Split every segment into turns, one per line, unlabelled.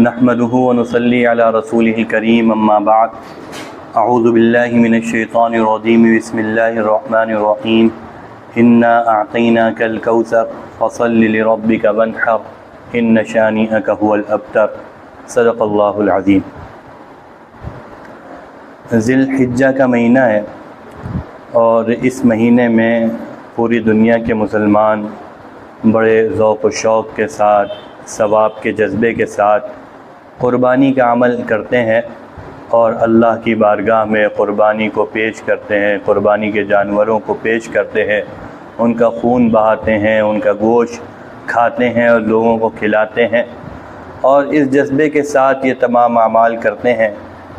نحمده ونصلي على رسوله الكريم اما بعد اعوذ بالله من الشيطان الرجيم بسم الله الرحمن الرحيم انا اعطيناك الكوثر فصل لربك وانحر ان شانئك هو الابتر صدق اللہ العظیم۔ ذی الحجہ کا مہینہ ہے اور اس مہینے میں پوری دنیا کے مسلمان بڑے ذوق و شوق کے ساتھ، ثواب کے جذبے کے ساتھ قربانی کا عمل کرتے ہیں اور اللہ کی بارگاہ میں قربانی کو پیش کرتے ہیں، قربانی کے جانوروں کو پیش کرتے ہیں، ان کا خون بہاتے ہیں، ان کا گوشت کھاتے ہیں اور لوگوں کو کھلاتے ہیں، اور اس جذبے کے ساتھ یہ تمام اعمال کرتے ہیں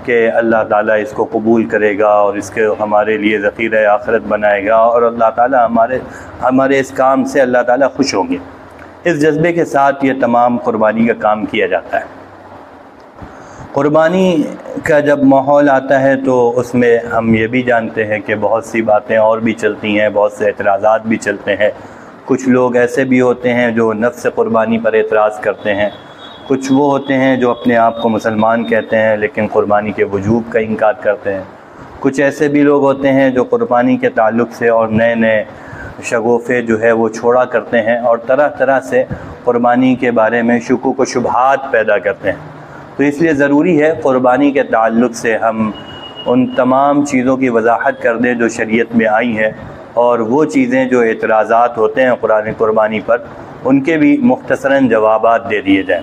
کہ اللہ تعالیٰ اس کو قبول کرے گا اور اس کے ہمارے لیے ذخیرہ آخرت بنائے گا اور اللہ تعالیٰ ہمارے اس کام سے اللہ تعالیٰ خوش ہوں گے۔ اس جذبے کے ساتھ یہ تمام قربانی کا کام کیا جاتا ہے۔ قربانی کا جب ماحول آتا ہے تو اس میں ہم یہ بھی جانتے ہیں کہ بہت سی باتیں اور بھی چلتی ہیں، بہت سے اعتراضات بھی چلتے ہیں۔ کچھ لوگ ایسے بھی ہوتے ہیں جو نفس قربانی پر اعتراض کرتے ہیں، کچھ وہ ہوتے ہیں جو اپنے آپ کو مسلمان کہتے ہیں لیکن قربانی کے وجوب کا انکار کرتے ہیں، کچھ ایسے بھی لوگ ہوتے ہیں جو قربانی کے تعلق سے اور نئے نئے شگوفے جو ہے وہ چھوڑا کرتے ہیں اور طرح طرح سے قربانی کے بارے میں شکوک و شبہات پیدا کرتے ہیں۔ تو اس لیے ضروری ہے قربانی کے تعلق سے ہم ان تمام چیزوں کی وضاحت کر دیں جو شریعت میں آئی ہیں، اور وہ چیزیں جو اعتراضات ہوتے ہیں قربانی پر ان کے بھی مختصراً جوابات دے دیے جائیں۔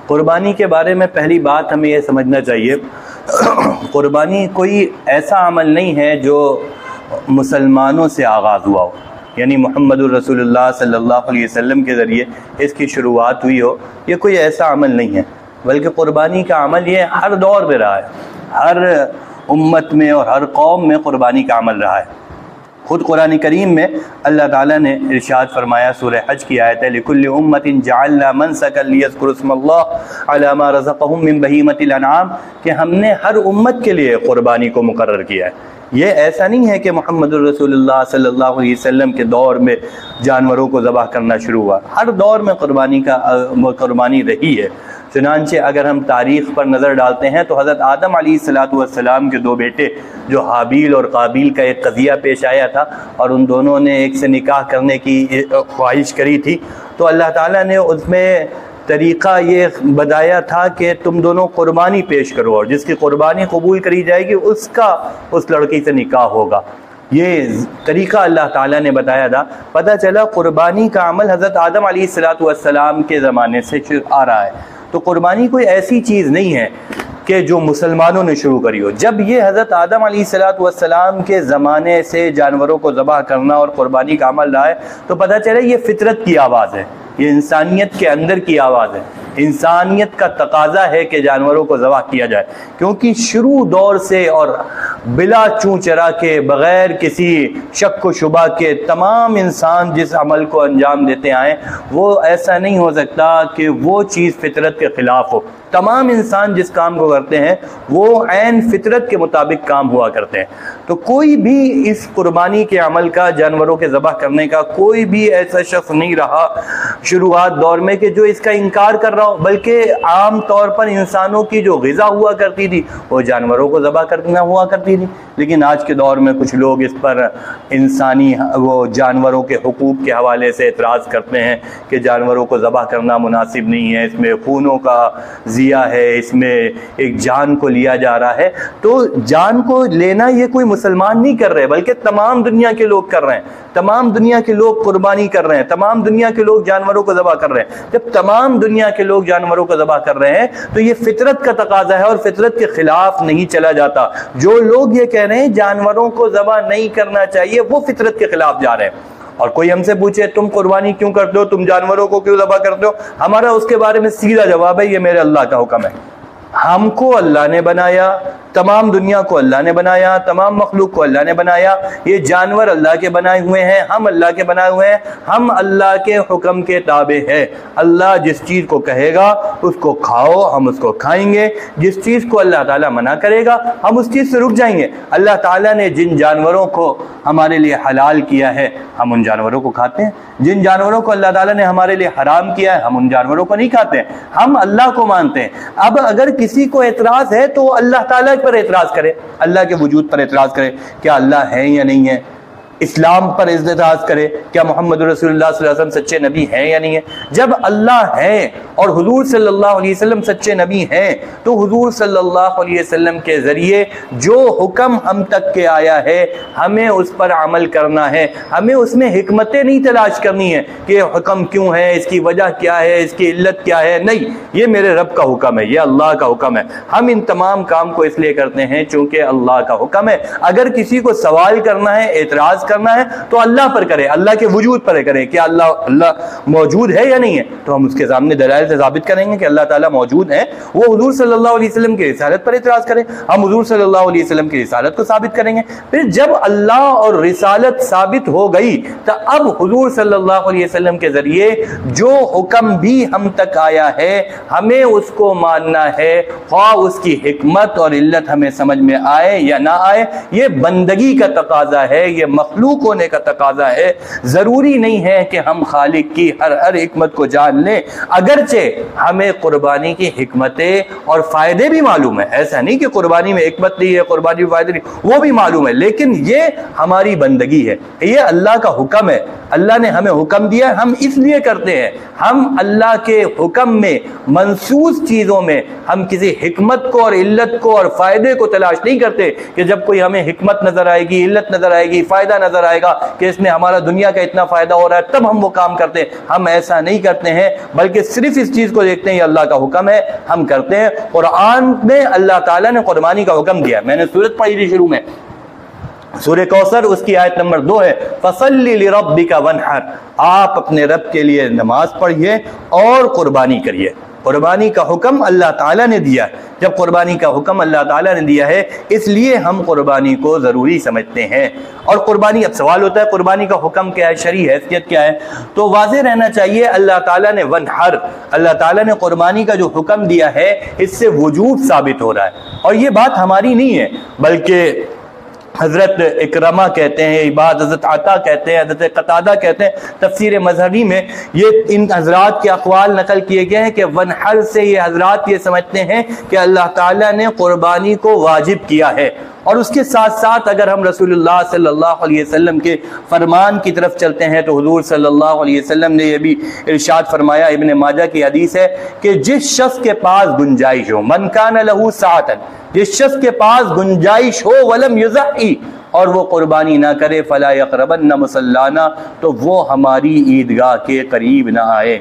قربانی کے بارے میں پہلی بات ہمیں یہ سمجھنا چاہیے، قربانی کوئی ایسا عمل نہیں ہے جو مسلمانوں سے آغاز ہوا ہو، یعنی محمد الرسول اللہ صلی اللہ علیہ وسلم کے ذریعے اس کی شروعات ہوئی ہو، یہ کوئی ایسا عمل نہیں ہے، بلکہ قربانی کا عمل یہ ہر دور میں رہا ہے، ہر امت میں اور ہر قوم میں قربانی کا عمل رہا ہے۔ خود قرآن کریم میں اللہ تعالیٰ نے ارشاد فرمایا، سورہ حج کی آیت ہے، لِكُلِّ أُمَّةٍ جَعَلْنَا مَنْسَكًا لِيَذْكُرُوا اسْمَ اللَّهِ عَلَى مَا رَزَقَهُم مِّن بَهِيمَةِ الْأَنْعَامِ، کہ ہم نے ہر امت کے لیے قربانی کو مقرر کیا ہے۔ یہ ایسا نہیں ہے کہ محمد الرسول اللہ صلی اللہ علیہ وسلم کے دور میں جانوروں کو ذبح کرنا شروع ہوا، ہر دور میں قربانی رہی ہے۔ چنانچہ اگر ہم تاریخ پر نظر ڈالتے ہیں تو حضرت آدم علیہ السلام کے دو بیٹے جو حابیل اور قابیل کا ایک قضیہ پیش آیا تھا اور ان دونوں نے ایک سے نکاح کرنے کی خواہش کری تھی، تو اللہ تعالیٰ نے اس میں طریقہ یہ بتایا تھا کہ تم دونوں قربانی پیش کرو اور جس کی قربانی قبول کری جائے گی اس کا اس لڑکی سے نکاح ہوگا۔ یہ طریقہ اللہ تعالیٰ نے بتایا تھا۔ پتہ چلا قربانی کا عمل حضرت آدم علیہ السلام کے زمانے سے آ رہا ہے، تو قربانی کوئی ایسی چیز نہیں ہے کہ جو مسلمانوں نے شروع کری ہو۔ جب یہ حضرت آدم علیہ السلام کے زمانے سے جانوروں کو ذبح کرنا اور قربانی کا عمل رہا ہے تو پتہ چلا یہ فطرت کی آواز ہے، یہ انسانیت کے اندر کی آواز ہے، انسانیت کا تقاضا ہے کہ جانوروں کو ذبح کیا جائے، کیونکہ شروع دور سے اور بلا چوں چرا کے بغیر کسی شک و شبہ کے تمام انسان جس عمل کو انجام دیتے آئے وہ ایسا نہیں ہو سکتا کہ وہ چیز فطرت کے خلاف ہو۔ تمام انسان جس کام کو کرتے ہیں وہ عین فطرت کے مطابق کام ہوا کرتے ہیں۔ تو کوئی بھی اس قربانی کے عمل کا، جانوروں کے ذبح کرنے کا، کوئی بھی ایسا شخص نہیں رہا شروعات دور میں کہ جو اس کا انکار کر رہا ہو، بلکہ عام طور پر انسانوں کی جو غذا ہوا کرتی تھی وہ جانوروں کو ذبح کرنا ہوا کرتی تھی۔ لیکن آج کے دور میں کچھ لوگ اس پر انسانی وہ جانوروں کے حقوق کے حوالے سے اعتراض کرتے ہیں کہ جانوروں کو ذبح کرنا مناسب نہیں ہے، اس میں خونوں کا ضیاع ہے، اس میں ایک جان کو لیا جا رہا ہے۔ تو جان کو لینا یہ کوئی مسلمان نہیں کر رہے بلکہ تمام دنیا کے لوگ کر رہے ہیں، تمام دنیا کے لوگ قربانی کر رہے ہیں، تمام دنیا کے لوگ جانوروں کو ذبح کر رہے ہیں۔ جب تمام دنیا کے لوگ جانوروں کو ذبح کر رہے ہیں تو یہ فطرت کا تقاضا ہے اور فطرت کے خلاف نہیں چلا جاتا۔ جو لوگ یہ کہہ رہے ہیں جانوروں کو ذبح نہیں کرنا چاہیے وہ فطرت کے خلاف جا رہے ہیں۔ اور کوئی ہم سے پوچھے تم قربانی کیوں کرتے ہو، تم جانوروں کو کیوں ذبح کرتے ہو، ہمارا اس کے بارے میں سیدھا جواب ہے یہ میرے اللہ کا حکم ہے۔ ہم کو اللہ نے بنایا، تمام دنیا کو اللہ نے بنایا، تمام مخلوق کو اللہ نے بنایا، یہ جانور اللہ کے بنائے ہوئے ہیں، ہم اللہ کے بنائے ہوئے ہیں، ہم اللہ کے حکم کے تابع ہیں۔ اللہ جس چیز کو کہے گا اس کو کھاؤ، ہم اس کو کھائیں گے۔ جس چیز کو اللہ تعالیٰ منع کرے گا ہم اس چیز سے رک جائیں گے۔ اللہ تعالیٰ نے جن جانوروں کو ہمارے لیے حلال کیا ہے ہم ان جانوروں کو کھاتے ہیں، جن جانوروں کو اللہ تعالیٰ نے ہمارے لیے حرام کیا ہے ہم ان جانوروں کو نہیں کھاتے ہیں، ہم اللہ کو مانتے ہیں۔ اب اگر کسی کو اعتراض ہے تو اللہ تعالیٰ پر اعتراض کرے، اللہ کے وجود پر اعتراض کرے، کیا اللہ ہے یا نہیں ہے، اسلام پر اعتراض کرے، کیا محمد رسول اللہ صلی اللہ علیہ وسلم سچے نبی ہیں یا نہیں ہے۔ جب اللہ ہے اور حضور صلی اللہ علیہ وسلم سچے نبی ہیں تو حضور صلی اللہ علیہ وسلم کے ذریعے جو حکم ہم تک کے آیا ہے ہمیں اس پر عمل کرنا ہے، ہمیں اس میں حکمتیں نہیں تلاش کرنی ہے کہ حکم کیوں ہے، اس کی وجہ کیا ہے، اس کی علت کیا ہے، نہیں، یہ میرے رب کا حکم ہے، یہ اللہ کا حکم ہے۔ ہم ان تمام کام کو اس لیے کرتے ہیں چونکہ اللہ کا حکم ہے۔ اگر کسی کو سوال کرنا ہے، اعتراض کرنا ہے تو اللہ پر کرے، اللہ کے وجود پر کرے، کہ اللہ موجود ہے یا نہیں ہے، تو ہم اس کے سامنے دلائل سے ثابت کریں گے کہ اللہ تعالیٰ موجود ہے۔ وہ حضور صلی اللہ علیہ وسلم کی رسالت پر اعتراض کریں، ہم حضور صلی اللہ علیہ وسلم کی رسالت کو ثابت کریں گے۔ پھر جب اللہ اور رسالت ثابت ہو گئی تو اب حضور صلی اللہ علیہ وسلم کے ذریعے جو حکم بھی ہم تک آیا ہے ہمیں اس کو ماننا ہے، خواہ اس کی حکمت اور علت ہمیں سمجھ میں آئے یا نہ آئے۔ یہ بندگی کا تقاضا ہے، یہ مخلوق ہونے کا تقاضا ہے۔ ضروری نہیں ہے کہ ہم خالق کی ہر حکمت کو جان لیں، اگرچہ ہمیں قربانی کی حکمتیں اور فائدے بھی معلوم ہے، ایسا نہیں کہ قربانی میں حکمت نہیں ہے، قربانی میں فائدے نہیں، وہ بھی معلوم ہے، لیکن یہ ہماری بندگی ہے، یہ اللہ کا حکم ہے، اللہ نے ہمیں حکم دیا، ہم اس لیے کرتے ہیں۔ ہم اللہ کے حکم میں منصوص چیزوں میں ہم کسی حکمت کو اور علت کو اور فائدے کو تلاش نہیں کرتے کہ جب کوئی ہمیں حکمت نظر آئے گی، علت نظر آئے گی، فائدہ نظر آئے گا کہ اس میں ہمارا دنیا کا اتنا فائدہ ہو رہا ہے تب ہم وہ کام کرتے ہیں۔ ہم ایسا نہیں کرتے ہیں، بلکہ صرف اس چیز کو دیکھتے ہیں یہ اللہ کا حکم ہے، ہم کرتے ہیں۔ قرآن میں اللہ تعالیٰ نے قربانی کا حکم دیا، میں نے سورت پڑھی تھی شروع میں، سورہ کوثر، اس کی آیت نمبر 2 ہے، فَصَلِّ لِرَبِّكَ وَانْحَرْ، آپ اپنے رب کے لیے نماز پڑھیے اور قربانی کریے۔ قربانی کا حکم اللہ تعالیٰ نے دیا ہے۔ جب قربانی کا حکم اللہ تعالیٰ نے دیا ہے اس لیے ہم قربانی کو ضروری سمجھتے ہیں۔ اور قربانی، اب سوال ہوتا ہے قربانی کا حکم کیا ہے، شرعی حیثیت کیا ہے، تو واضح رہنا چاہیے اللہ تعالیٰ نے وَانْحَرْ، اللہ تعالیٰ نے قربانی کا جو حکم دیا ہے اس سے وجوب ثابت ہو رہا ہے۔ اور یہ بات ہماری نہیں ہے، بلکہ حضرت اکرمہ کہتے ہیں، بات حضرت عطا کہتے ہیں، حضرت قتادہ کہتے ہیں، تفسیر مظہری میں یہ ان حضرات کے اقوال نقل کیے گئے ہیں کہ وَانْحَرْ سے یہ حضرات یہ سمجھتے ہیں کہ اللہ تعالیٰ نے قربانی کو واجب کیا ہے۔ اور اس کے ساتھ ساتھ اگر ہم رسول اللہ صلی اللہ علیہ وسلم کے فرمان کی طرف چلتے ہیں تو حضور صلی اللہ علیہ وسلم نے یہ بھی ارشاد فرمایا، ابن ماجہ کی حدیث ہے کہ جس شخص کے پاس گنجائش ہو، من کان لہ سعۃ، جس شخص کے پاس گنجائش ہو ولم یضحی، اور وہ قربانی نہ کرے، فلا یقربن مصلانا، تو وہ ہماری عیدگاہ کے قریب نہ آئے۔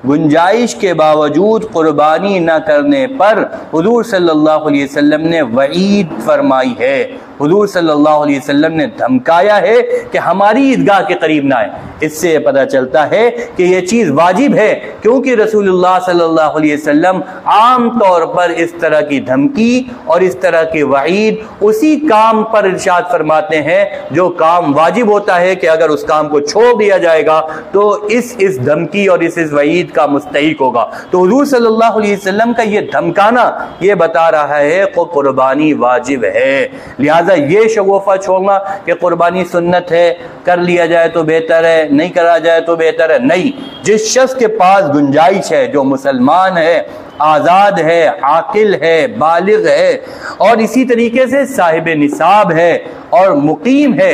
گنجائش کے باوجود قربانی نہ کرنے پر حضور صلی اللہ علیہ وسلم نے وعید فرمائی ہے، حضور صلی اللہ علیہ وسلم نے دھمکایا ہے کہ ہماری عیدگاہ کے قریب نہ آئے۔ اس سے پتہ چلتا ہے کہ یہ چیز واجب ہے، کیونکہ رسول اللہ صلی اللہ علیہ وسلم عام طور پر اس طرح کی دھمکی اور اس طرح کی وعید اسی کام پر ارشاد فرماتے ہیں جو کام واجب ہوتا ہے، کہ اگر اس کام کو چھوڑ دیا جائے گا تو اس دھمکی اور اس وعید کا مستحق ہوگا۔ تو حضور صلی اللہ علیہ وسلم کا یہ دھمکانا یہ بتا رہا ہے کہ قربانی واجب ہے، لہذا یہ شگوفہ چھوڑنا کہ قربانی سنت ہے، کر لیا جائے تو بہتر ہے، نہیں کرا جائے تو بہتر ہے، نہیں۔ جس شخص کے پاس گنجائش ہے، جو مسلمان ہے، آزاد ہے، عاقل ہے، بالغ ہے، اور اسی طریقے سے صاحب نصاب ہے اور مقیم ہے،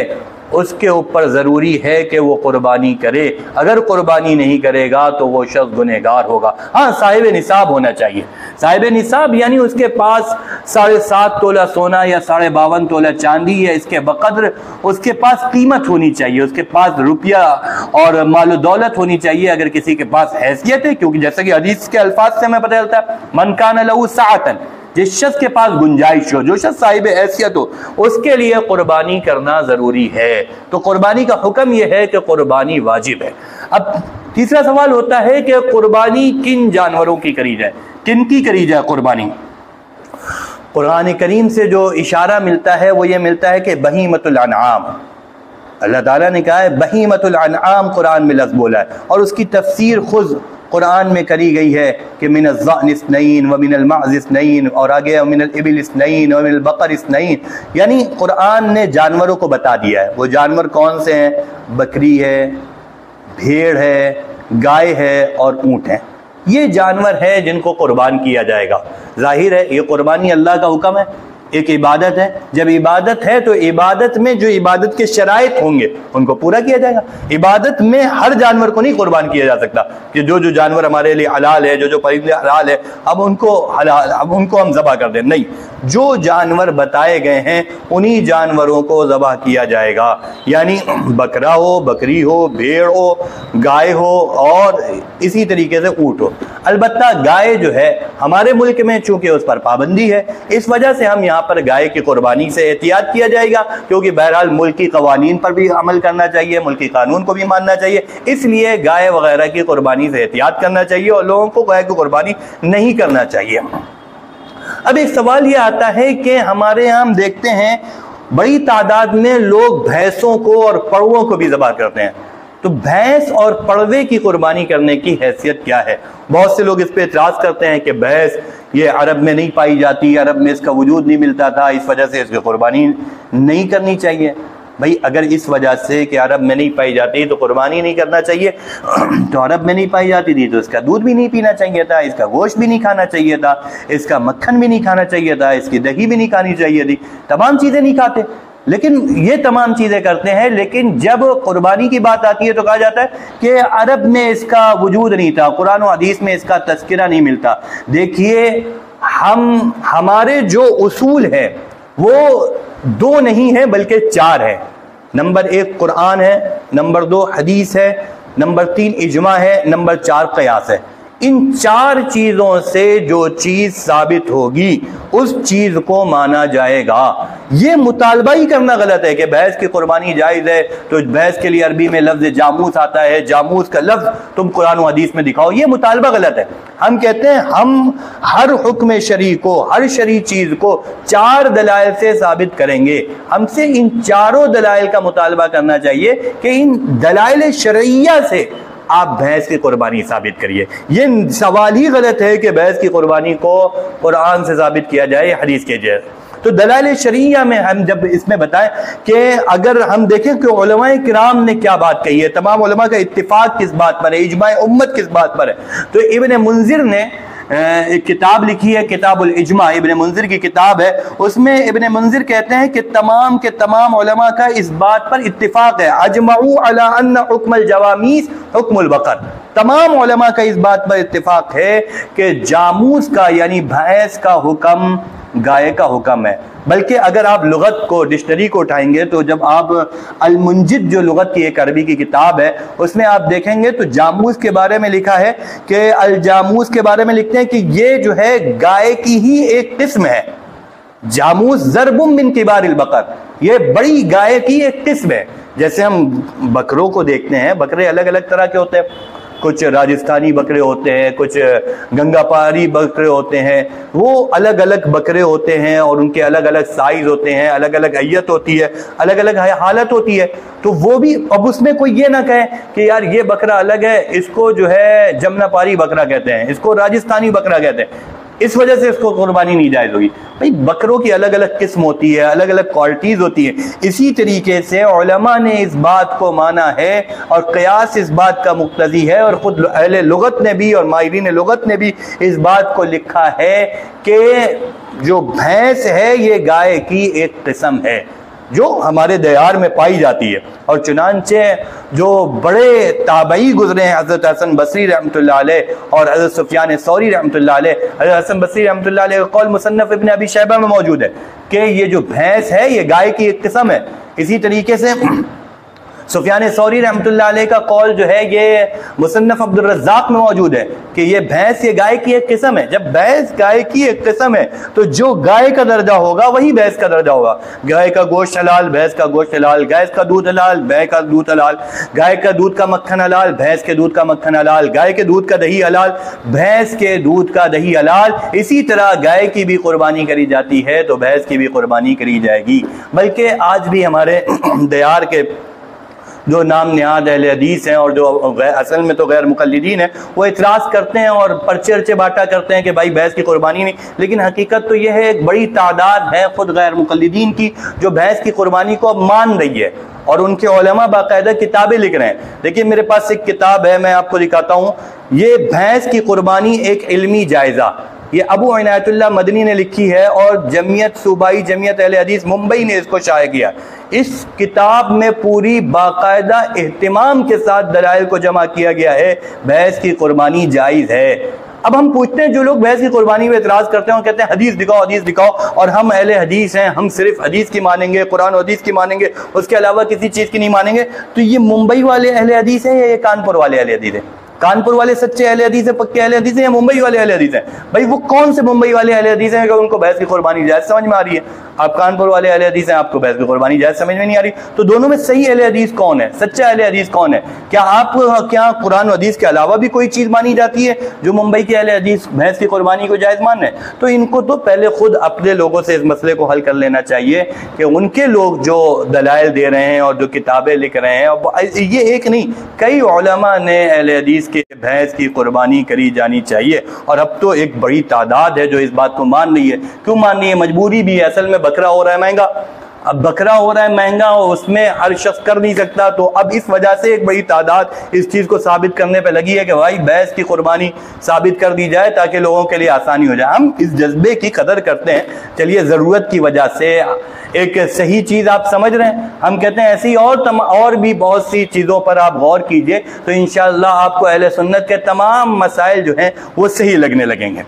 اس کے اوپر ضروری ہے کہ وہ قربانی کرے۔ اگر قربانی نہیں کرے گا تو وہ شخص گنہگار ہوگا۔ ہاں، صاحب نصاب ہونا چاہیے۔ صاحب نصاب یعنی اس کے پاس 7.5 تولہ سونا یا 52.5 تولہ چاندی یا اس کے بقدر اس کے پاس قیمت ہونی چاہیے، اس کے پاس روپیہ اور مال و دولت ہونی چاہیے اگر کسی کے پاس حیثیت ہے، کیونکہ جیسا کہ حدیث کے الفاظ سے ہمیں پتہ چلتا ہے، من کان لہ سعۃ، جس شخص کے پاس گنجائش ہو، جو شخص صاحب حیثیت ہو، اس کے لیے قربانی کرنا ضروری ہے۔ تو قربانی کا حکم یہ ہے کہ قربانی واجب ہے۔ اب تیسرا سوال ہوتا ہے کہ قربانی کن جانوروں کی کری جائے، کن کی کری جائے قربانی؟ قرآن کریم سے جو اشارہ ملتا ہے وہ یہ ملتا ہے کہ بہیمۃ الانعام، اللہ تعالیٰ نے کہا ہے بہیمۃ الانعام، قرآن میں لفظ بولا ہے، اور اس کی تفسیر خود قرآن میں کری گئی ہے کہ من الضأن اثنین ومن المعز اثنین، اور آگے من الابل اثنین ومن البقر اثنین، یعنی قرآن نے جانوروں کو بتا دیا ہے۔ وہ جانور کون سے ہیں؟ بکری ہے، بھیڑ ہے، گائے ہے اور اونٹ ہے۔ یہ جانور ہے جن کو قربان کیا جائے گا۔ ظاہر ہے یہ قربانی اللہ کا حکم ہے، ایک عبادت ہے۔ جب عبادت ہے تو عبادت میں جو عبادت کے شرائط ہوں گے ان کو پورا کیا جائے گا۔ عبادت میں ہر جانور کو نہیں قربان کیا جا سکتا کہ جو جانور ہمارے لیے حلال ہے، جو پرندے حلال ہے، اب ان کو ہم ذبح کر دیں، نہیں۔ جو جانور بتائے گئے ہیں انہی جانوروں کو ذبح کیا جائے گا، یعنی بکرا ہو، بکری ہو، بھیڑ ہو، گائے ہو اور اسی طریقے سے اونٹ ہو۔ البتہ گائے جو ہے ہمارے ملک میں چونکہ اس پر پابندی ہے، اس وجہ سے ہم یہاں پر گائے کی قربانی سے احتیاط کیا جائے گا، کیونکہ بہرحال ملکی قوانین پر بھی عمل کرنا چاہیے، ملکی قانون کو بھی ماننا چاہیے، اس لیے گائے وغیرہ کی قربانی سے احتیاط کرنا چاہیے اور لوگوں کو گائے کی قربانی نہیں کرنا چاہیے۔ اب ایک سوال یہ آتا ہے کہ ہمارے یہاں ہم دیکھتے ہیں بڑی تعداد میں لوگ بھینسوں کو اور پڑووں کو بھی ذبح کرتے ہیں، تو بھینس اور پڑوے کی قربانی کرنے کی حیثیت کیا ہے؟ بہت سے لوگ اس پہ اعتراض کرتے ہیں کہ بھینس یہ عرب میں نہیں پائی جاتی، عرب میں اس کا وجود نہیں ملتا تھا، اس وجہ سے اس کی قربانی نہیں کرنی چاہیے۔ بھائی اگر اس وجہ سے کہ عرب میں نہیں پائی جاتی تو قربانی نہیں کرنا چاہیے، تو عرب میں نہیں پائی جاتی تھی تو اس کا دودھ بھی نہیں پینا چاہیے تھا، اس کا گوشت بھی نہیں کھانا چاہیے تھا، اس کا مکھن بھی نہیں کھانا چاہیے تھا، اس کی دہی بھی نہیں کھانی چاہیے تھی، تمام چیزیں نہیں کھاتے، لیکن یہ تمام چیزیں کرتے ہیں۔ لیکن جب قربانی کی بات آتی ہے تو کہا جاتا ہے کہ عرب میں اس کا وجود نہیں تھا، قرآن و حدیث میں اس کا تذکرہ نہیں ملتا۔ دیکھیے ہمارے جو اصول ہیں وہ 2 نہیں ہیں بلکہ 4 ہیں۔ نمبر 1 قرآن ہے، نمبر 2 حدیث ہے، نمبر 3 اجماع ہے، نمبر 4 قیاس ہے۔ ان 4 چیزوں سے جو چیز ثابت ہوگی اس چیز کو مانا جائے گا۔ یہ مطالبہ ہی کرنا غلط ہے کہ بھینس کی قربانی جائز ہے، تو بھینس کے لیے عربی میں لفظ جاموس آتا ہے، جاموس کا لفظ تم قرآن و حدیث میں دکھاؤ، یہ مطالبہ غلط ہے۔ ہم کہتے ہیں ہم ہر حکم شرعی کو، ہر شرعی چیز کو 4 دلائل سے ثابت کریں گے۔ ہم سے ان 4 دلائل کا مطالبہ کرنا چاہیے کہ ان دلائل شرعیہ سے آپ بھینس کی قربانی ثابت کریے۔ یہ سوال ہی غلط ہے کہ بھینس کی قربانی کو قرآن سے ثابت کیا جائے، حدیث کے جائے۔ تو دلائل شرعیہ میں ہم جب اس میں بتائیں کہ اگر ہم دیکھیں کہ علماء کرام نے کیا بات کہی ہے، تمام علماء کا اتفاق کس بات پر ہے، اجماع امت کس بات پر ہے، تو ابن منذر نے ایک کتاب لکھی ہے، کتاب الاجماع، ابن منذر کی کتاب ہے، اس میں ابن منذر کہتے ہیں کہ تمام کے تمام علماء کا اس بات پر اتفاق ہے، اجمعوا علی ان حکم الجوامیس حکم البقر، تمام علماء کا اس بات پر اتفاق ہے کہ جاموس کا یعنی بھینس کا حکم گائے کا حکم ہے۔ بلکہ اگر آپ لغت کو، ڈکشنری کو اٹھائیں گے تو جب آپ المنجد جو لغت کی ایک عربی کی کتاب ہے اس میں آپ دیکھیں گے تو جاموس کے بارے میں لکھا ہے کہ الجاموس کے بارے میں لکھتے ہیں کہ یہ جو ہے گائے کی ہی ایک قسم ہے، جاموس ضرب من کبار البقر، یہ بڑی گائے کی ایک قسم ہے۔ جیسے ہم بکروں کو دیکھتے ہیں، بکرے الگ الگ طرح کے ہوتے ہیں، کچھ راجستھانی بکرے ہوتے ہیں، کچھ گنگا پہاڑی بکرے ہوتے ہیں، وہ الگ الگ بکرے ہوتے ہیں اور ان کے الگ الگ سائز ہوتے ہیں، الگ الگ حیت ہوتی ہے، الگ الگ حالت ہوتی ہے۔ تو وہ بھی اب اس میں کوئی یہ نہ کہے کہ یار یہ بکرا الگ ہے، اس کو جو ہے جمنا پاری بکرا کہتے ہیں، اس کو راجستھانی بکرا کہتے ہیں، اس وجہ سے اس کو قربانی نہیں جائز ہوگی۔ بھئی بکروں کی الگ الگ قسم ہوتی ہے، الگ الگ کوالٹیز ہوتی ہیں۔ اسی طریقے سے علماء نے اس بات کو مانا ہے اور قیاس اس بات کا مقتضی ہے، اور خود اہل لغت نے بھی اور ماہرین لغت نے بھی اس بات کو لکھا ہے کہ جو بھینس ہے یہ گائے کی ایک قسم ہے جو ہمارے دیار میں پائی جاتی ہے۔ اور چنانچہ جو بڑے تابعی گزرے ہیں، حضرت حسن بصری رحمۃ اللہ علیہ اور حضرت سفیان ثوری رحمۃ اللہ علیہ، حضرت حسن بصری رحمۃ اللہ علیہ کا قول مصنف ابن ابی شیبہ میں موجود ہے کہ یہ جو بھینس ہے یہ گائے کی ایک قسم ہے۔ اسی طریقے سے سفیان ثوری رحمۃ اللہ علیہ کا قول جو ہے یہ مصنف عبد الرزاق میں موجود ہے کہ یہ بھینس یہ گائے کی ایک قسم ہے۔ جب بھینس گائے کی ایک قسم ہے تو جو گائے کا درجہ ہوگا وہی بھینس کا درجہ ہوگا۔ گائے کا گوشت حلال، بھینس کا گوشت حلال، گائے کا دودھ حلال، بھینس کا دودھ حلال، گائے کا دودھ کا مکھن حلال، بھینس کے دودھ کا مکھن حلال، گائے کے دودھ کا دہی حلال، بھینس کے دودھ کا دہی حلال۔ اسی طرح گائے کی بھی قربانی کری جاتی ہے تو بھینس کی بھی قربانی کری جائے گی۔ بلکہ آج بھی ہمارے دیار کے جو نام نہاد اہل حدیث ہیں اور جو اصل میں تو غیر مقلدین ہیں، وہ اعتراض کرتے ہیں اور پرچے ارچے بانٹا کرتے ہیں کہ بھائی بھینس کی قربانی نہیں، لیکن حقیقت تو یہ ہے ایک بڑی تعداد ہے خود غیر مقلدین کی جو بھینس کی قربانی کو اب مان رہی ہے، اور ان کے علماء باقاعدہ کتابیں لکھ رہے ہیں۔ دیکھیے میرے پاس ایک کتاب ہے، میں آپ کو دکھاتا ہوں، یہ بھینس کی قربانی ایک علمی جائزہ، یہ ابو عنایت اللہ مدنی نے لکھی ہے اور جمعیت صوبائی جمعیت اہل حدیث ممبئی نے اس کو شائع کیا۔ اس کتاب میں پوری باقاعدہ اہتمام کے ساتھ دلائل کو جمع کیا گیا ہے، بھینس کی قربانی جائز ہے۔ اب ہم پوچھتے ہیں جو لوگ بھینس کی قربانی میں اعتراض کرتے ہیں اور کہتے ہیں حدیث دکھاؤ اور ہم اہل حدیث ہیں، ہم صرف حدیث کی مانیں گے، قرآن و حدیث کی مانیں گے، اس کے علاوہ کسی چیز کی نہیں مانیں گے، تو یہ ممبئی والے اہل حدیث ہیں یا یہ کانپور والے اہل حدیث ہیں؟ کانپور والے سچے اہل حدیث ہیں، پکے اہل حدیث ہیں، یا ممبئی والے اہل حدیث ہیں؟ بھائی وہ کون سے ممبئی والے اہل حدیث ہیں کہ ان کو بھینس کی قربانی جائز سمجھ میں آ رہی ہے؟ آپ کانپور والے اہل حدیث ہیں، آپ کو بھینس کی قربانی جائز سمجھ میں نہیں آ رہی، تو دونوں میں صحیح اہل حدیث کون ہے، سچا اہل حدیث کون ہے؟ کیا قرآن و حدیث کے علاوہ بھی کوئی چیز مانی جاتی ہے جو ممبئی کے اہل حدیث بھینس کی قربانی کو جائز مان رہے ہیں؟ تو ان کو تو پہلے خود اپنے لوگوں سے اس مسئلے کو حل کر لینا چاہیے کہ ان کے لوگ جو دلائل دے رہے ہیں اور جو کتابیں لکھ رہے ہیں، یہ ایک نہیں کئی علماء نے اہل حدیث کے بھینس کی قربانی کری جانی چاہیے، اور اب تو ایک بڑی تعداد ہے جو اس بات کو مان رہی ہے۔ کیوں مان رہی ہے؟ مجبوری بھی ہے، اصل میں بکرا ہو رہا ہے مہنگا، اب بکرا ہو رہا ہے مہنگا اور اس میں ہر شخص کر نہیں سکتا، تو اب اس وجہ سے ایک بڑی تعداد اس چیز کو ثابت کرنے پہ لگی ہے کہ بھائی بھینس کی قربانی ثابت کر دی جائے تاکہ لوگوں کے لیے آسانی ہو جائے۔ ہم اس جذبے کی قدر کرتے ہیں، چلیے ضرورت کی وجہ سے ایک صحیح چیز آپ سمجھ رہے ہیں، ہم کہتے ہیں ایسی اور بھی بہت سی چیزوں پر آپ غور کیجئے تو انشاءاللہ آپ کو اہل سنت کے تمام مسائل جو ہیں وہ صحیح لگنے لگیں گے۔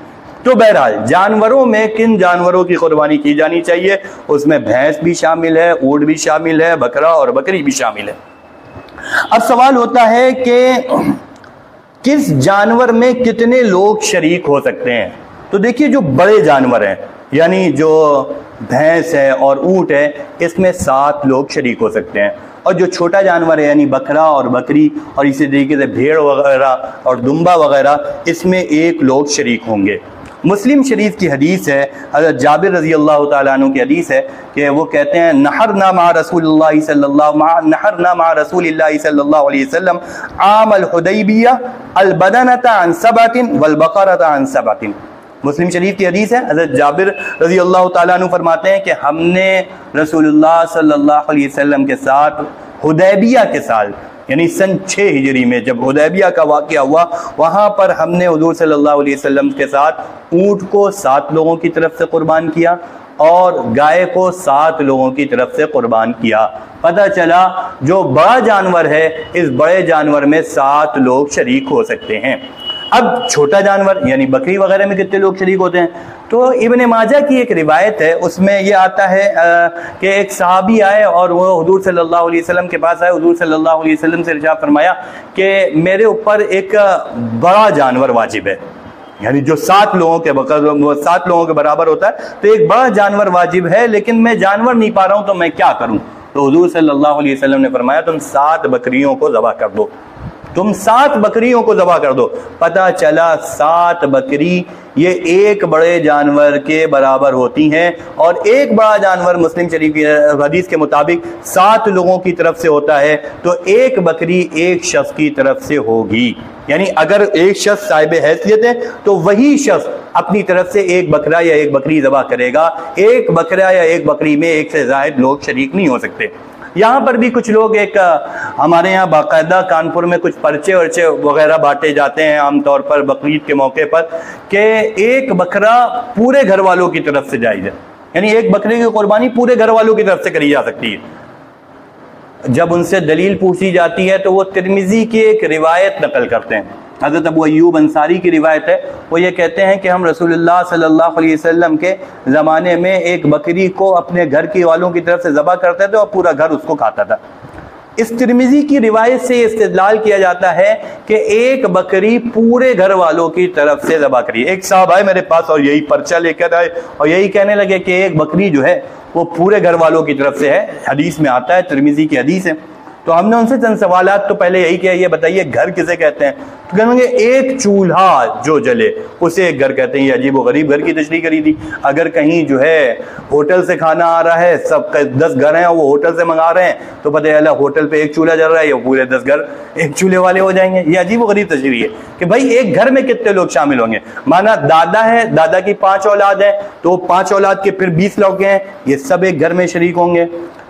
تو بہرحال جانوروں میں کن جانوروں کی قربانی کی جانی چاہیے؟ اس میں بھینس بھی شامل ہے، اونٹ بھی شامل ہے، بکرا اور بکری بھی شامل ہے۔ اب سوال ہوتا ہے کہ کس جانور میں کتنے لوگ شریک ہو سکتے ہیں؟ تو دیکھیے جو بڑے جانور ہیں یعنی جو بھینس ہے اور اونٹ ہے، اس میں 7 لوگ شریک ہو سکتے ہیں، اور جو چھوٹا جانور ہے یعنی بکرا اور بکری اور اسی طریقے سے بھیڑ وغیرہ اور دمبا وغیرہ، اس میں 1 لوگ شریک ہوں گے۔ مسلم شریف کی حدیث ہے، حضرت جابر رضی اللہ تعالیٰ عنہ کی حدیث ہے کہ وہ کہتے ہیں نحرنا مع رسول اللہ صلی اللہ علیہ وسلم عام الحدیبیہ البدنۃ عن 7 والبقرۃ عن 7۔ مسلم شریف کی حدیث ہے، حضرت جابر رضی اللہ تعالیٰ عنہ فرماتے ہیں کہ ہم نے رسول اللہ صلی اللہ علیہ وسلم کے ساتھ حدیبیہ کے سال یعنی سن 6 ہجری میں جب حدیبیہ کا واقعہ ہوا، وہاں پر ہم نے حضور صلی اللہ علیہ وسلم کے ساتھ اونٹ کو 7 لوگوں کی طرف سے قربان کیا اور گائے کو 7 لوگوں کی طرف سے قربان کیا۔ پتہ چلا جو بڑا جانور ہے اس بڑے جانور میں 7 لوگ شریک ہو سکتے ہیں۔ اب چھوٹا جانور یعنی بکری وغیرہ میں کتنے لوگ شریک ہوتے ہیں؟ تو ابن ماجہ کی ایک روایت ہے، اس میں یہ آتا ہے کہ ایک صحابی آئے اور وہ حضور صلی اللہ علیہ وسلم کے پاس آئے، حضور صلی اللہ علیہ وسلم سے ارشاد فرمایا کہ میرے اوپر ایک بڑا جانور واجب ہے، یعنی جو 7 لوگوں کے برابر ہوتا ہے، تو ایک بڑا جانور واجب ہے لیکن میں جانور نہیں پا رہا ہوں تو میں کیا کروں؟ تو حضور صلی اللہ علیہ وسلم نے فرمایا تم 7 بکریوں کو ذبح کر دو، تم 7 بکریوں کو ذبح کر دو۔ پتہ چلا 7 بکری یہ ایک بڑے جانور کے برابر ہوتی ہیں، اور ایک بڑا جانور مسلم شریف کی حدیث کے مطابق 7 لوگوں کی طرف سے ہوتا ہے، تو ایک بکری ایک شخص کی طرف سے ہوگی، یعنی اگر ایک شخص صاحب حیثیت ہے تو وہی شخص اپنی طرف سے ایک بکرا یا ایک بکری ذبح کرے گا، ایک بکرا یا ایک بکری میں ایک سے زائد لوگ شریک نہیں ہو سکتے۔ یہاں پر بھی کچھ لوگ ہمارے یہاں باقاعدہ کانپور میں کچھ پرچے ورچے وغیرہ بانٹے جاتے ہیں عام طور پر بقرعید کے موقع پر کہ ایک بکرا پورے گھر والوں کی طرف سے جائز ہے، یعنی ایک بکرے کی قربانی پورے گھر والوں کی طرف سے کری جا سکتی ہے۔ جب ان سے دلیل پوچھی جاتی ہے تو وہ ترمذی کی ایک روایت نقل کرتے ہیں، حضرت ابو ایوب انصاری کی روایت ہے، وہ یہ کہتے ہیں کہ ہم رسول اللہ صلی اللہ علیہ وسلم کے زمانے میں ایک بکری کو اپنے گھر کی والوں کی طرف سے ذبح کرتے تھے اور پورا گھر اس کو کھاتا تھا۔ اس ترمذی کی روایت سے استدلال کیا جاتا ہے کہ ایک بکری پورے گھر والوں کی طرف سے ذبح کری۔ ایک صاحب آئے میرے پاس اور یہی پرچہ لے کر آئے اور یہی کہنے لگے کہ ایک بکری جو ہے وہ پورے گھر والوں کی طرف سے ہے، حدیث میں آتا ہے، ترمذی کی حدیث ہے۔ تو ہم نے ان سے چند سوالات تو پہلے یہی کیا، یہ بتائیے گھر کسے کہتے ہیں؟ تو کہیں گے ایک چولہا جو جلے اسے ایک گھر کہتے ہیں۔ یہ عجیب و غریب گھر کی تشریح کری تھی۔ اگر کہیں جو ہے ہوٹل سے کھانا آ رہا ہے، سب 10 گھر ہیں اور وہ ہوٹل سے منگا رہے ہیں، تو پتہ ہے ہوٹل پہ ایک چولہا جل رہا ہے، یہ پورے 10 گھر ایک چولہے والے ہو جائیں گے۔ یہ عجیب و غریب تشریح ہے کہ بھائی ایک گھر میں کتنے لوگ شامل ہوں گے؟ مانا دادا ہے، دادا کی 5 اولاد ہیں، تو 5 اولاد کے پھر 20 لوگ ہیں، یہ سب ایک گھر میں شریک ہوں گے؟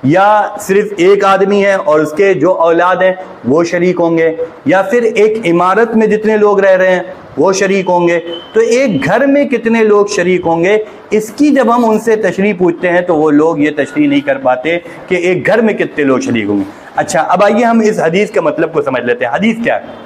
یا صرف ایک آدمی ہے اور اس کے جو اولاد ہیں وہ شریک ہوں گے؟ یا پھر ایک عمارت میں جتنے لوگ رہ رہے ہیں وہ شریک ہوں گے؟ تو ایک گھر میں کتنے لوگ شریک ہوں گے، اس کی جب ہم ان سے تشریح پوچھتے ہیں تو وہ لوگ یہ تشریح نہیں کر پاتے کہ ایک گھر میں کتنے لوگ شریک ہوں گے۔ اچھا، اب آئیے ہم اس حدیث کے مطلب کو سمجھ لیتے ہیں۔ حدیث کیا ہے؟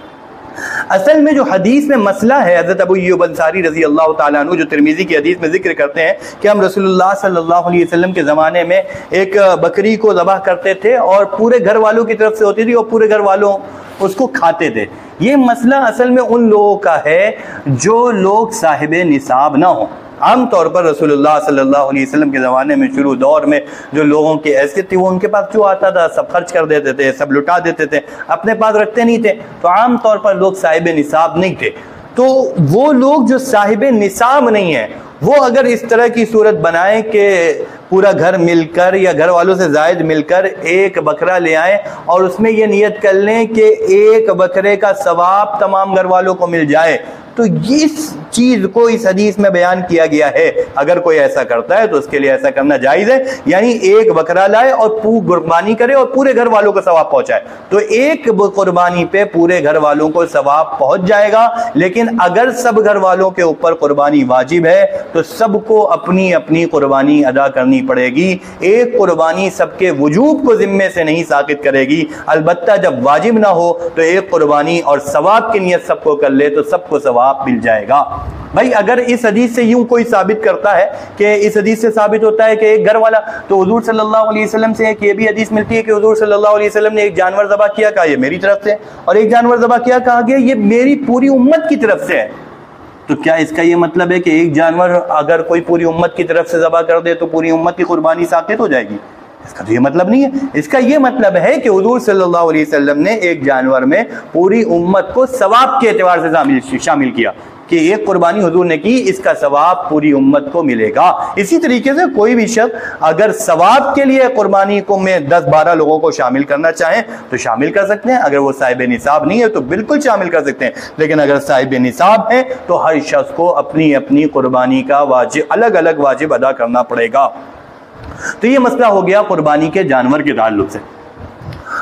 اصل میں جو حدیث میں مسئلہ ہے، حضرت ابو ایوب انصاری رضی اللہ تعالیٰ عنہ جو ترمذی کی حدیث میں ذکر کرتے ہیں کہ ہم رسول اللہ صلی اللہ علیہ وسلم کے زمانے میں ایک بکری کو ذبح کرتے تھے اور پورے گھر والوں کی طرف سے ہوتی تھی اور پورے گھر والوں اس کو کھاتے تھے۔ یہ مسئلہ اصل میں ان لوگوں کا ہے جو لوگ صاحب نصاب نہ ہوں۔ عام طور پر رسول اللہ صلی اللہ علیہ وسلم کے زمانے میں شروع دور میں جو لوگوں کی حیثیت تھی وہ ان کے پاس جو آتا تھا سب خرچ کر دیتے تھے، سب لٹا دیتے تھے، اپنے پاس رکھتے نہیں تھے، تو عام طور پر لوگ صاحب نصاب نہیں تھے۔ تو وہ لوگ جو صاحب نصاب نہیں ہیں وہ اگر اس طرح کی صورت بنائیں کہ پورا گھر مل کر یا گھر والوں سے زائد مل کر ایک بکرا لے آئیں اور اس میں یہ نیت کر لیں کہ ایک بکرے کا ثواب تمام گھر والوں کو مل جائے، تو اس چیز کو اس حدیث میں بیان کیا گیا ہے۔ اگر کوئی ایسا کرتا ہے تو اس کے لیے ایسا کرنا جائز ہے، یعنی ایک بکرا لائے اور قربانی کرے اور پورے گھر والوں کو ثواب پہنچائے، تو ایک قربانی پہ پورے گھر والوں کو ثواب پہنچ جائے گا۔ لیکن اگر سب گھر والوں کے اوپر قربانی واجب ہے تو سب کو اپنی اپنی قربانی ادا کرنی پڑے گی۔ ایک قربانی سب کے وجوب کو ذمے سے نہیں ساقط کرے گی، البتہ جب واجب نہ ہو تو ایک قربانی اور ثواب کی نیت سب کو کر لے تو سب کو ثواب مل جائے گا۔ بھائی اگر اس حدیث سے یوں کوئی ثابت کرتا ہے کہ اس حدیث سے ثابت ہوتا ہے کہ ایک گھر والا، تو حضور صلی اللہ علیہ وسلم سے ایک یہ بھی حدیث ملتی ہے کہ حضور صلی اللہ علیہ وسلم نے ایک جانور ذبح کیا، کہا یہ میری طرف سے، اور ایک جانور ذبح کیا، کہا گیا یہ میری پوری امت کی طرف سے ہے۔ تو کیا اس کا یہ مطلب ہے کہ ایک جانور اگر کوئی پوری امت کی طرف سے ذبح کر دے تو پوری امت کی قربانی ساقط ہو جائے گی؟ اس کا تو یہ مطلب نہیں ہے۔ اس کا یہ مطلب ہے کہ حضور صلی اللہ علیہ وسلم نے ایک جانور میں پوری امت کو ثواب کے اعتبار سے شامل کیا کہ ایک قربانی حضور نے کی، اس کا ثواب پوری امت کو ملے گا۔ اسی طریقے سے کوئی بھی شخص اگر ثواب کے لیے قربانی کو میں 10-12 لوگوں کو شامل کرنا چاہیں تو شامل کر سکتے ہیں، اگر وہ صاحب نصاب نہیں ہے تو بالکل شامل کر سکتے ہیں، لیکن اگر صاحب نصاب ہے تو ہر شخص کو اپنی اپنی قربانی کا الگ الگ واجب ادا کرنا پڑے گا۔ تو یہ مسئلہ ہو گیا قربانی کے جانور کے تعلق سے۔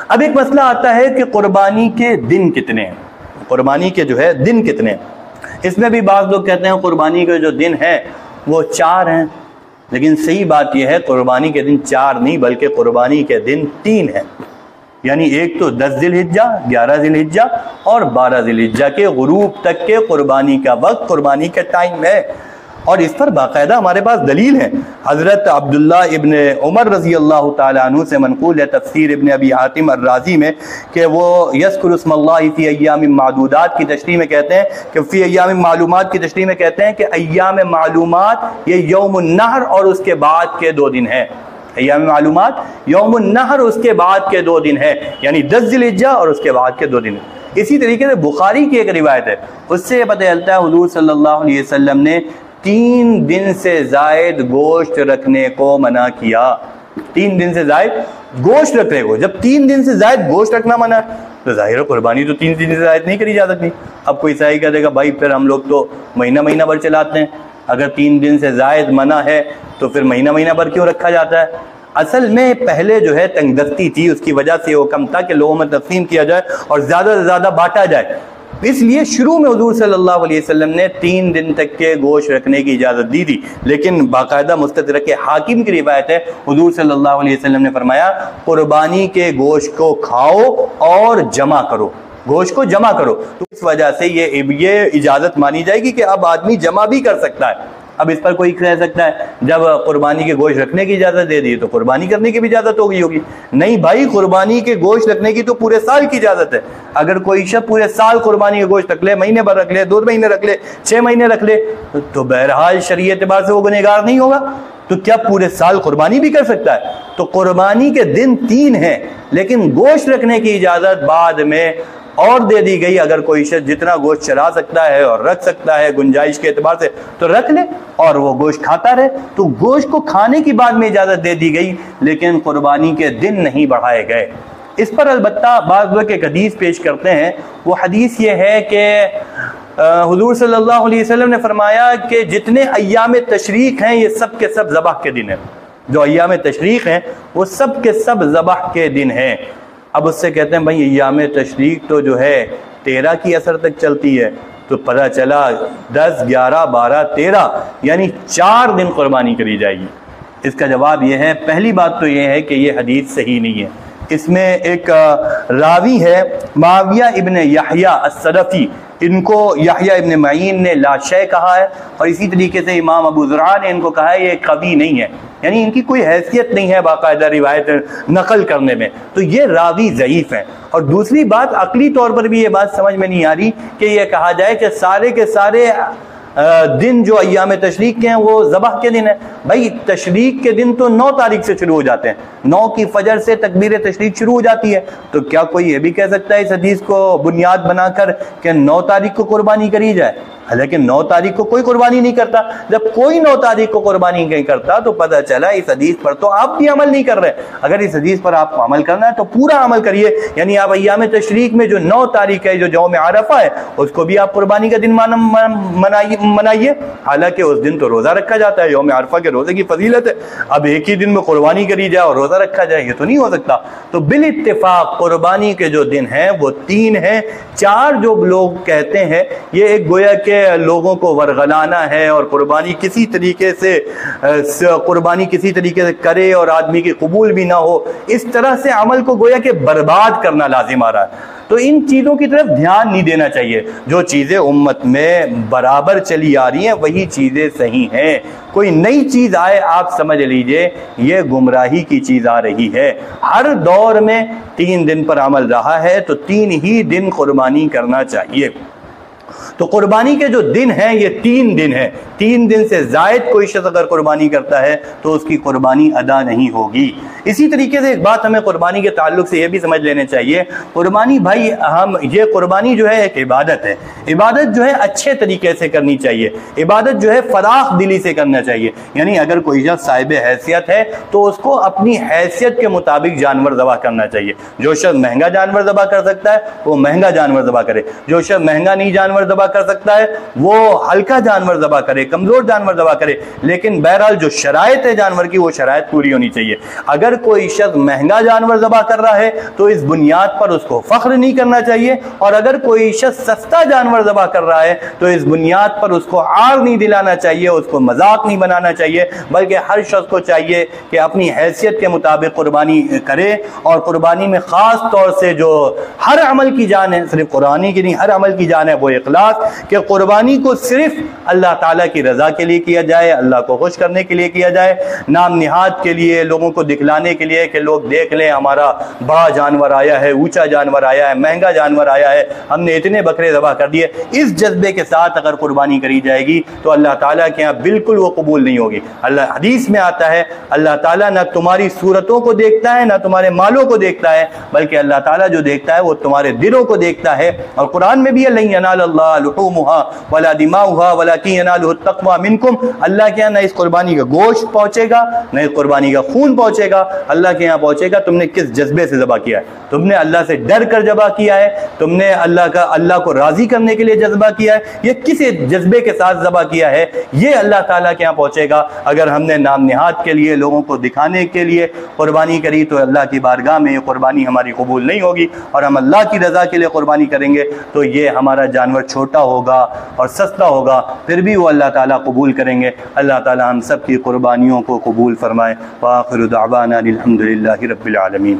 اب ایک مسئلہ آتا ہے کہ قربانی کے دن کتنے ہیں، قربانی کے جو ہے دن کتنے ہیں۔ اس میں بھی بعض لوگ کہتے ہیں قربانی کے جو دن ہیں وہ 4 ہیں، لیکن صحیح بات یہ ہے قربانی کے دن 4 نہیں بلکہ قربانی کے دن 3 ہیں، یعنی ایک تو 10 ذی الحجہ، 11 ذی الحجہ اور 12 ذی الحجہ کے غروب تک کے قربانی کا وقت، قربانی کا ٹائم ہے، اور اس پر باقاعدہ ہمارے پاس دلیل ہے۔ حضرت عبداللہ ابن عمر رضی اللہ تعالیٰ عنہ سے منقول ہے تفسیر ابن ابی حاتم الرازی میں کہ وہ یذکر اسم اللہ فی ایام معدودات کی تشریح میں کہتے ہیں کہ فی ایام معلومات کی تشریح میں کہتے ہیں کہ ایام معلومات یہ یوم النحر اور اس کے بعد کے 2 دن ہیں۔ ایام معلومات یوم النحر اس کے بعد کے 2 دن ہیں، یعنی 10 ذی الحجہ اور اس کے بعد کے 2 دن ہیں۔ اسی طریقے سے بخاری کی ایک روایت ہے، اس سے یہ پتہ چلتا ہے حضور صلی اللہ علیہ وسلم نے 3 دن سے زائد گوشت رکھنے کو منع کیا۔ 3 دن سے زائد گوشت رکھنے کو، جب 3 دن سے زائد گوشت رکھنا منع ہے تو ظاہر قربانی تو 3 دن سے زائد نہیں کری جا سکتی۔ اب کوئی عیسائی کہہ دے گا بھائی پھر ہم لوگ تو مہینہ بھر چلاتے ہیں، اگر 3 دن سے زائد منع ہے تو پھر مہینہ بھر کیوں رکھا جاتا ہے؟ اصل میں پہلے جو ہے تنگ دستی تھی، اس کی وجہ سے وہ کم تھا کہ لوگوں میں تقسیم کیا جائے اور زیادہ سے زیادہ بانٹا جائے، اس لیے شروع میں حضور صلی اللہ علیہ وسلم نے 3 دن تک کے گوشت رکھنے کی اجازت دی تھی، لیکن باقاعدہ مستدرک حاکم کی روایت ہے حضور صلی اللہ علیہ وسلم نے فرمایا قربانی کے گوشت کو کھاؤ اور جمع کرو، گوشت کو جمع کرو، تو اس وجہ سے یہ اجازت مانی جائے گی کہ اب آدمی جمع بھی کر سکتا ہے۔ اب اس پر کوئی کہہ سکتا ہے جب قربانی کے گوشت رکھنے کی اجازت دے دی تو قربانی کرنے کی بھی اجازت ہو گئی ہوگی. نہیں بھائی، قربانی کے گوشت رکھنے کی تو پورے سال کی اجازت ہے. اگر کوئی شخص پورے سال قربانی کے گوشت رکھ لے، مہینے بھر رکھ لے، 2 مہینے رکھ لے، 6 مہینے رکھ لے، تو بہرحال شرعی اعتبار سے وہ گنہگار نہیں ہوگا. تو کیا پورے سال قربانی بھی کر سکتا ہے؟ تو قربانی کے دن 3 ہیں، لیکن گوشت رکھنے کی اجازت بعد میں اور دے دی گئی. اگر کوئی شخص جتنا گوشت چلا سکتا ہے اور رکھ سکتا ہے گنجائش کے اعتبار سے تو رکھ لے اور وہ گوشت کھاتا رہے. تو گوشت کو کھانے کی بعد میں اجازت دے دی گئی، لیکن قربانی کے دن نہیں بڑھائے گئے. اس پر البتہ بعض لوگ ایک حدیث پیش کرتے ہیں. وہ حدیث یہ ہے کہ حضور صلی اللہ علیہ وسلم نے فرمایا کہ جتنے ایام تشریق ہیں یہ سب کے سب ذبح کے دن ہیں. جو ایام تشریق ہیں وہ سب کے سب ذبح کے دن ہیں. اب اس سے کہتے ہیں بھائی ایام تشریق تو جو ہے 13 کی اثر تک چلتی ہے، تو پتہ چلا 10 11 12 13 یعنی 4 دن قربانی کری جائے گی. اس کا جواب یہ ہے، پہلی بات تو یہ ہے کہ یہ حدیث صحیح نہیں ہے. اس میں ایک راوی ہے معاویہ ابن یحییٰ السلفی، ان کو یحییٰ ابن معین نے لا شے کہا ہے، اور اسی طریقے سے امام ابو زرعہ نے ان کو کہا ہے یہ قوی نہیں ہے، یعنی ان کی کوئی حیثیت نہیں ہے باقاعدہ روایت نقل کرنے میں. تو یہ راوی ضعیف ہیں. اور دوسری بات، عقلی طور پر بھی یہ بات سمجھ میں نہیں آ رہی کہ یہ کہا جائے کہ سارے کے سارے دن جو ایام تشریق کے ہیں وہ ذبح کے دن ہیں. بھائی تشریق کے دن تو 9 تاریخ سے شروع ہو جاتے ہیں، 9 کی فجر سے تکبیر تشریق شروع ہو جاتی ہے. تو کیا کوئی یہ بھی کہہ سکتا ہے اس حدیث کو بنیاد بنا کر کہ 9 تاریخ کو قربانی کری جائے؟ حالانکہ 9 تاریخ کو کوئی قربانی نہیں کرتا. جب کوئی 9 تاریخ کو قربانی نہیں کرتا تو پتہ چلا اس حدیث پر تو آپ بھی عمل نہیں کر رہے. اگر اس حدیث پر آپ کو عمل کرنا ہے تو پورا عمل کریے، یعنی آپ ایام تشریق میں جو 9 تاریخ ہے جو یوم عرفہ ہے اس کو بھی آپ قربانی کا دن منائیے. حالانکہ اس دن تو روزہ رکھا جاتا ہے، یوم عرفہ کے روزے کی فضیلت ہے. اب ایک ہی دن میں قربانی کری جائے اور روزہ رکھا جائے، یہ تو نہیں ہو سکتا. تو بالاتفاق قربانی کے جو دن ہیں وہ 3 ہیں. 4 جو لوگ کہتے ہیں یہ ایک گویا کہ لوگوں کو ورغلانا ہے، اور قربانی کسی طریقے سے کرے اور آدمی کی قبول بھی نہ ہو، اس طرح سے عمل کو گویا کہ برباد کرنا لازم آ رہا ہے. تو ان چیزوں کی طرف دھیان نہیں دینا چاہیے. جو چیزیں امت میں برابر چلی آ رہی ہیں وہی چیزیں صحیح ہیں. کوئی نئی چیز آئے آپ سمجھ لیجئے یہ گمراہی کی چیز آ رہی ہے. ہر دور میں 3 دن پر عمل رہا ہے تو 3 ہی دن قربانی کرنا چاہیے. تو قربانی کے جو دن ہیں یہ 3 دن ہیں. 3 دن سے زائد کوئی شخص اگر قربانی کرتا ہے تو اس کی قربانی ادا نہیں ہوگی. اسی طریقے سے ایک بات ہمیں قربانی کے تعلق سے یہ بھی سمجھ لینے چاہیے، قربانی بھائی یہ قربانی جو ہے ایک عبادت ہے. عبادت جو ہے اچھے طریقے سے کرنی چاہیے، عبادت جو ہے فراخ دلی سے کرنا چاہیے. یعنی اگر کوئی شخص صاحب حیثیت ہے تو اس کو اپنی حیثیت کے مطابق جانور ذبح کرنا چاہیے. جو شخص مہنگا جانور ذبح کر سکتا ہے وہ مہنگا جانور ذبح کرے، جو شخص مہنگا نہیں جانور ذبح کر سکتا ہے وہ ہلکا جانور ذبح کرے، کمزور جانور ذبح کرے. لیکن بہرحال جو شرائط ہے جانور کی وہ شرائط پوری ہونی چاہیے. اگر کوئی شخص مہنگا جانور ذبح کر رہا ہے تو اس بنیاد پر اس کو فخر نہیں کرنا چاہیے، اور اگر کوئی شخص سستا جانور ذبح کر رہا ہے تو اس بنیاد پر اس کو عار نہیں دلانا چاہیے، اس کو مذاق نہیں بنانا چاہیے. بلکہ ہر شخص کو چاہیے کہ اپنی حیثیت کے مطابق قربانی کرے. اور قربانی میں خاص طور سے جو ہر عمل کی جان ہے، صرف قربانی کی نہیں ہر عمل کی جان ہے، وہ اخلاص، کہ قربانی کو صرف اللہ تعالیٰ کی رضا کے لیے کیا جائے، اللہ کو خوش کرنے کے لیے کیا جائے، نام نہاد کے لیے، لوگوں کو دکھلانے کے لیے کہ لوگ دیکھ لیں ہمارا بڑا جانور آیا ہے، اونچا جانور آیا ہے، مہنگا جانور آیا ہے، ہم نے اتنے بکرے ذبح کر دیے. اس جذبے کے ساتھ اگر قربانی کری جائے گی تو اللہ تعالیٰ کے یہاں بالکل وہ قبول نہیں ہوگی. حدیث میں آتا ہے اللہ تعالیٰ نہ تمہاری صورتوں کو دیکھتا ہے نہ تمہارے مالوں کو دیکھتا ہے، بلکہ اللہ تعالیٰ جو دیکھتا ہے وہ تمہارے دلوں کو دیکھتا ہے. اور قرآن میں بھی لن ینال اللہ لحومها ولا دماؤها ولكن يناله التقوى منكم. اللہ کے یہاں نہ اس قربانی کا گوشت پہنچے گا نہ اس قربانی کا خون پہنچے گا، اللہ کے یہاں پہنچے گا تم نے کس جذبے سے ذبح کیا ہے. تم نے اللہ سے ڈر کر ذبح کیا ہے، تم نے اللہ کو راضی کرنے کے لیے ذبح کیا ہے، یہ کس جذبے کے ساتھ ذبح کیا ہے، یہ اللہ تعالیٰ کے یہاں پہنچے گا. اگر ہم نے نام نہاد کے لیے لوگوں کو دکھانے کے لیے قربانی کری تو اللہ کی بارگاہ میں یہ قربانی ہماری قبول نہیں ہوگی. اور ہم اللہ کی رضا کے لیے قربانی کریں گے تو یہ ہمارا جانور چھوٹا ہوگا اور سستا ہوگا، پھر بھی وہ اللہ تعالیٰ قبول کریں گے. اللہ تعالیٰ ہم سب کی قربانیوں کو قبول فرمائے. وآخر دعوانا الحمد للہ رب العالمین.